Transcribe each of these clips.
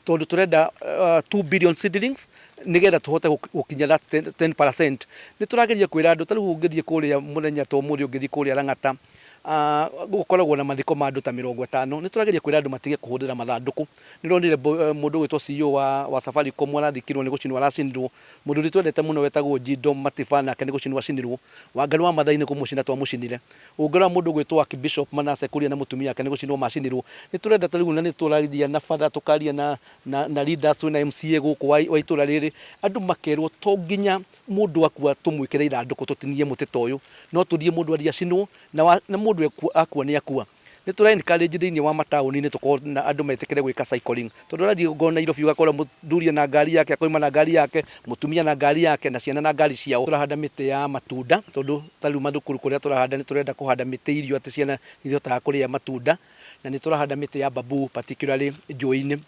tondu turenda 2 billion seedlings nigetha tuhote gukinya that 10%. Ni turageria kwira andu tariu ungithie kuria muthenya to muthi ungithie kuria Lang'ata gukoragwo na mathiko ma andu ta 50. Ni turageria kwira andu matige kuhudira mathanduku. Ni ronire mundu witwo CEO wa Safaricom arathikirwo ni gucinwo aracinirwo mundu uri twendete muno wetagwo Jindo Matiba nake ni gucinwo acinirwo Wangaru wa Mathai ni kumucina twamucinire ungora mundu gwitwo Archbishop Manasseh Kuria na mutumia yake ni gucinwo macinirwo. Ni turenda tariu na ni turagia na father tukaria na leaders twina MCA guku wa itura riri andu makerwo to nginya mundu akua tumwikire iranduku tutinie mutito uyu no tuthie mundu ari acinwo na mundu akua ni akua. Ni tura encourage thiini wa matauni ni tuko na andu metikire gwika cycling tondu rathi ngona Nairobi ugakora muthuri na ngari yake akoima na ngari yake mutumia na ngari yake na ciana na ngari ciao. Turahanda miti ya matunda tondu tariu mathukuru kuria turahanda ni turenda kuhanda miti irio ati ciana ihotaga kuria matunda na ni turahanda miti ya bamboo particularly njui-ini.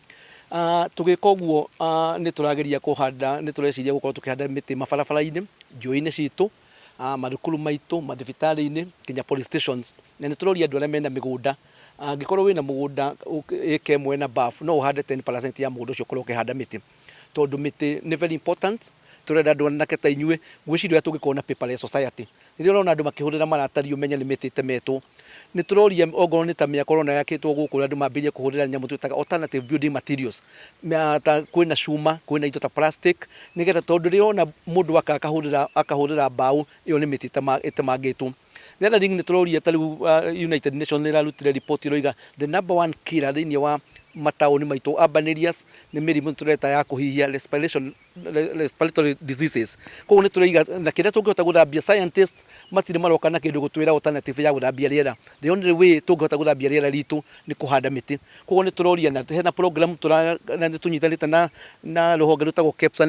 Tugika uguo ni turageria kuhanda ni tureciria gukorwo tukihanda miti mabarabara-ini njui-ini citu mathukuru maitu mathibitari-ini kinya police stations na ni turoria andu aria mena migunda angikorwo wina mugunda eke mwe na bafu no uhande 10% ya mugunda ucio korwo ukihanda miti tondu miti ni very important. Turenda andu anake ta inyue gwiciria tungikorwo na paperless society ni urona andu makihurira maratari umenya ni miti temetwo. Ni turoria ongorwo ni ta miako rona yakitwo guku andu mambirie kuhurira nyamu twitaga alternative building materials ta kwina cuma kwina indo ta plastic nigetha tondu riona mundu akahurira mbao iyo ni miti itemangitwo. The other thing ni turoria tariu United Nations ni rarutire report iroiga the number one killer thiini wa matauni maitu urban areas ni mirimu tureta ya kuhihia respiratory diseases. Koguo ni tureiga na kiria tungihota guthambia scientists matire maroka na kindu gutwira alternative ya guthambia riera. The only way tungihota guthambia riera ritu ni kuhanda miti. Koguo ni turoria na hena program ni tunyitanite na ruhonge rutagwo KEPSA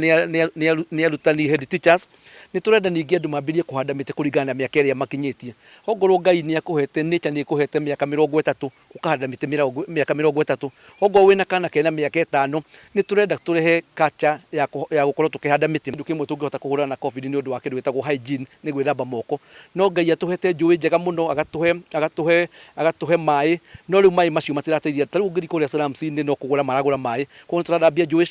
ni arutani head teachers ni turenda ningi andu mambirie kuhanda miti kuringana na miaka iria makinyitie. Ongorwo Ngai ni akuhete nature ni ikuhete miaka 30 ukahanda miti miaka 30. Ongorwo wina kana kena miaka 5 ni turenda turehe culture ya gukorwo tukihanda miti. Ndu kimwe tungihota kuhurana na COVID ni undu wa kindu wetagwo hygiene ni gwithamba moko. No Ngai atuhete njui njega muno agatuhe mai no riu mai macio matirateithia. Tariu ngiri kuria slums ni no kugura maragura mai koguo turathambia njui